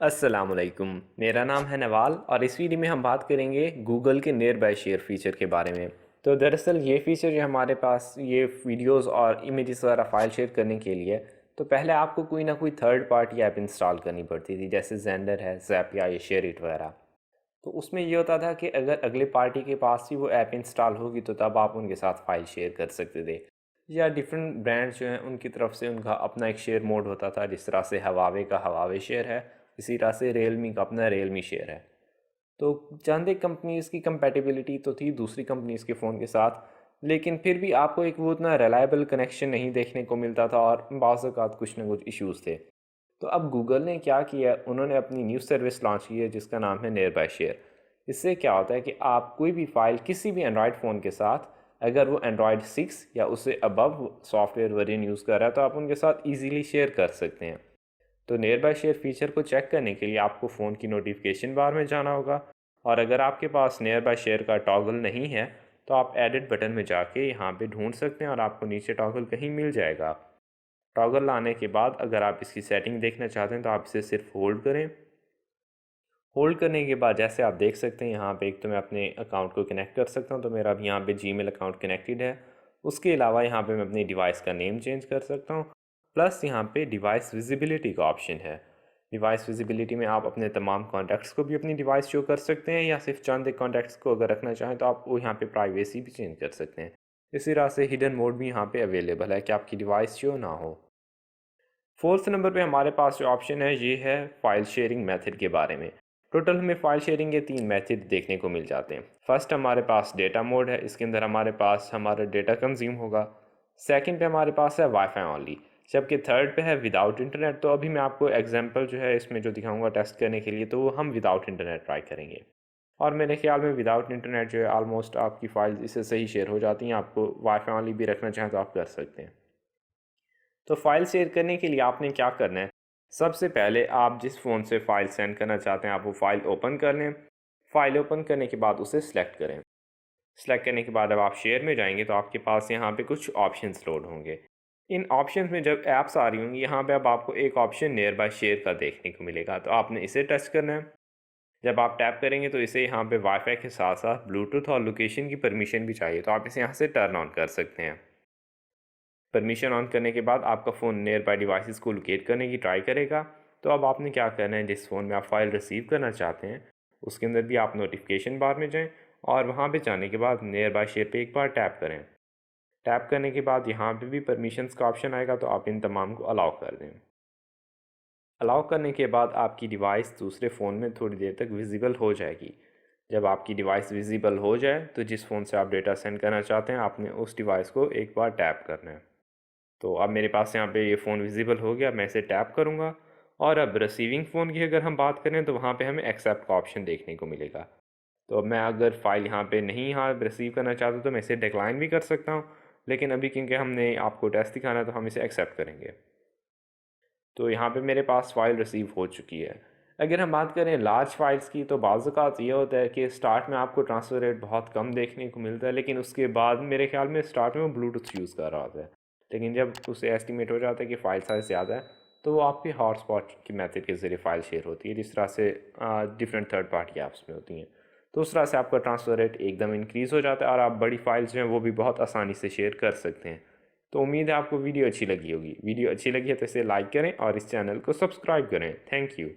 अस्सलामुअलैकुम। मेरा नाम है नवाल और इस वीडियो में हम बात करेंगे गूगल के नियर बाय शेयर फीचर के बारे में। तो दरअसल ये फीचर जो हमारे पास ये वीडियोस और इमेजेस वगैरह फाइल शेयर करने के लिए, तो पहले आपको कोई ना कोई थर्ड पार्टी ऐप इंस्टॉल करनी पड़ती थी, जैसे जेंडर है, ज़ैपिया या शेयरिट वगैरह। तो उसमें ये होता था कि अगर अगले पार्टी के पास ही वो ऐप इंस्टॉल होगी तो तब आप उनके साथ फ़ाइल शेयर कर सकते थे। या डिफरेंट ब्रांड्स जो हैं उनकी तरफ से उनका अपना एक शेयर मोड होता था, जिस तरह से हवावे का हवावे शेयर है, इसी तरह से रियलमी का अपना रियलमी शेयर है। तो चंद एक कंपनीज़ की कंपेटिबिलिटी तो थी दूसरी कंपनीज़ के फ़ोन के साथ, लेकिन फिर भी आपको एक वो उतना रिलायबल कनेक्शन नहीं देखने को मिलता था और बाज़ औक़ात कुछ ना कुछ इश्यूज़ थे। तो अब गूगल ने क्या किया, उन्होंने अपनी न्यू सर्विस लॉन्च की है जिसका नाम है नियर बाय शेयर। इससे क्या होता है कि आप कोई भी फ़ाइल किसी भी एंड्रॉयड फ़ोन के साथ, अगर वो एंड्रॉयड 6 या उससे अबव सॉफ्टवेयर वर्जन यूज़ कर रहा है, तो आप उनके साथ ईज़िली शेयर कर सकते हैं। तो नियर बाय शेयर फीचर को चेक करने के लिए आपको फ़ोन की नोटिफिकेशन बार में जाना होगा, और अगर आपके पास नियर बाय शेयर का टॉगल नहीं है तो आप एडिट बटन में जाके यहाँ पे ढूंढ सकते हैं और आपको नीचे टॉगल कहीं मिल जाएगा। टॉगल लाने के बाद अगर आप इसकी सेटिंग देखना चाहते हैं तो आप इसे सिर्फ होल्ड करें। होल्ड करने के बाद जैसे आप देख सकते हैं यहाँ पे, एक तो मैं अपने अकाउंट को कनेक्ट कर सकता हूँ, तो मेरा अब यहाँ पे जीमेल अकाउंट कनेक्टेड है। उसके अलावा यहाँ पे मैं अपनी डिवाइस का नेम चेंज कर सकता हूँ। प्लस यहाँ पे डिवाइस विजिबिलिटी का ऑप्शन है। डिवाइस विजिबिलिटी में आप अपने तमाम कॉन्टैक्ट्स को भी अपनी डिवाइस शो कर सकते हैं, या सिर्फ चंद एक कॉन्टैक्ट्स को अगर रखना चाहें तो आप वो यहाँ पे प्राइवेसी भी चेंज कर सकते हैं। इसी तरह से हिडन मोड भी यहाँ पे अवेलेबल है कि आपकी डिवाइस शो ना हो। फोर्थ नंबर पे हमारे पास जो ऑप्शन है ये है फाइल शेयरिंग मेथड के बारे में। टोटल हमें फाइल शेयरिंग के 3 मेथड देखने को मिल जाते हैं। फर्स्ट हमारे पास डेटा मोड है, इसके अंदर हमारे पास हमारा डेटा कंज्यूम होगा। सेकंड पे हमारे पास है वाईफाई ओनली, जबकि थर्ड पे है विदाउट इंटरनेट। तो अभी मैं आपको एग्जांपल जो है इसमें जो दिखाऊंगा टेस्ट करने के लिए, तो वो हम विदाउट इंटरनेट ट्राई करेंगे। और मेरे ख्याल में विदाउट इंटरनेट जो है ऑलमोस्ट आपकी फाइल्स इससे सही शेयर हो जाती हैं। आपको वाईफाई ओनली भी रखना चाहें तो आप कर सकते हैं। तो फाइल शेयर करने के लिए आपने क्या करना है, सबसे पहले आप जिस फ़ोन से फ़ाइल सेंड करना चाहते हैं आप वो फ़ाइल ओपन कर लें। फ़ाइल ओपन करने के बाद उसे सिलेक्ट करें। सिलेक्ट करने के बाद अब आप शेयर में जाएंगे तो आपके पास यहाँ पे कुछ ऑप्शंस लोड होंगे। इन ऑप्शंस में जब ऐप्स आ रही होंगी, यहाँ पे अब आपको एक ऑप्शन नियर बाय शेयर का देखने को मिलेगा, तो आपने इसे टच करना है। जब आप टैप करेंगे तो इसे यहाँ पे वाईफाई के साथ साथ ब्लूटूथ और लोकेशन की परमिशन भी चाहिए, तो आप इसे यहाँ से टर्न ऑन कर सकते हैं। परमिशन ऑन करने के बाद आपका फ़ोन नियर बाय डिवाइसेस को लोकेट करने की ट्राई करेगा। तो अब आपने क्या करना है, जिस फ़ोन में आप फाइल रिसीव करना चाहते हैं उसके अंदर भी आप नोटिफिकेशन बार में जाएं, और वहाँ पे जाने के बाद नियर बाय शेयर पे एक बार टैप करें। टैप करने के बाद यहाँ पे भी परमिशंस का ऑप्शन आएगा, तो आप इन तमाम को अलाउ कर दें। अलाउ करने के बाद आपकी डिवाइस दूसरे फ़ोन में थोड़ी देर तक विजिबल हो जाएगी। जब आपकी डिवाइस विजिबल हो जाए तो जिस फ़ोन से आप डेटा सेंड करना चाहते हैं आपने उस डिवाइस को एक बार टैप करना है। तो अब मेरे पास यहाँ पे ये फ़ोन विजिबल हो गया, मैं इसे टैप करूँगा। और अब रिसीविंग फ़ोन की अगर हम बात करें तो वहाँ पे हमें एक्सेप्ट का ऑप्शन देखने को मिलेगा। तो अब मैं अगर फ़ाइल यहाँ पे नहीं यहाँ रिसीव करना चाहता तो मैं इसे डिक्लाइन भी कर सकता हूँ, लेकिन अभी क्योंकि हमने आपको टेस्ट दिखाना है तो हम इसे एक्सेप्ट करेंगे। तो यहाँ पे मेरे पास फ़ाइल रिसीव हो चुकी है। अगर हम बात करें लार्ज फाइल्स की, तो बाज़ औक़ात ये होता है कि स्टार्ट में आपको ट्रांसफ़र रेट बहुत कम देखने को मिलता है, लेकिन उसके बाद मेरे ख्याल में स्टार्ट में वो ब्लूटूथ यूज़ कर रहा होता है। लेकिन जब उसे एस्टिमेट हो जाता है कि फ़ाइल साइज़ ज़्यादा है, तो वो आपके हॉटस्पॉट की मेथड के ज़रिए फ़ाइल शेयर होती है, जिस तरह से डिफरेंट थर्ड पार्टी ऐप्स में होती हैं। तो उस तरह से आपका ट्रांसफ़र रेट एकदम इंक्रीज़ हो जाता है और आप बड़ी फाइल्स जो हैं वो भी बहुत आसानी से शेयर कर सकते हैं। तो उम्मीद है आपको वीडियो अच्छी लगी होगी। वीडियो अच्छी लगी है तो इसे लाइक करें और इस चैनल को सब्सक्राइब करें। Thank you.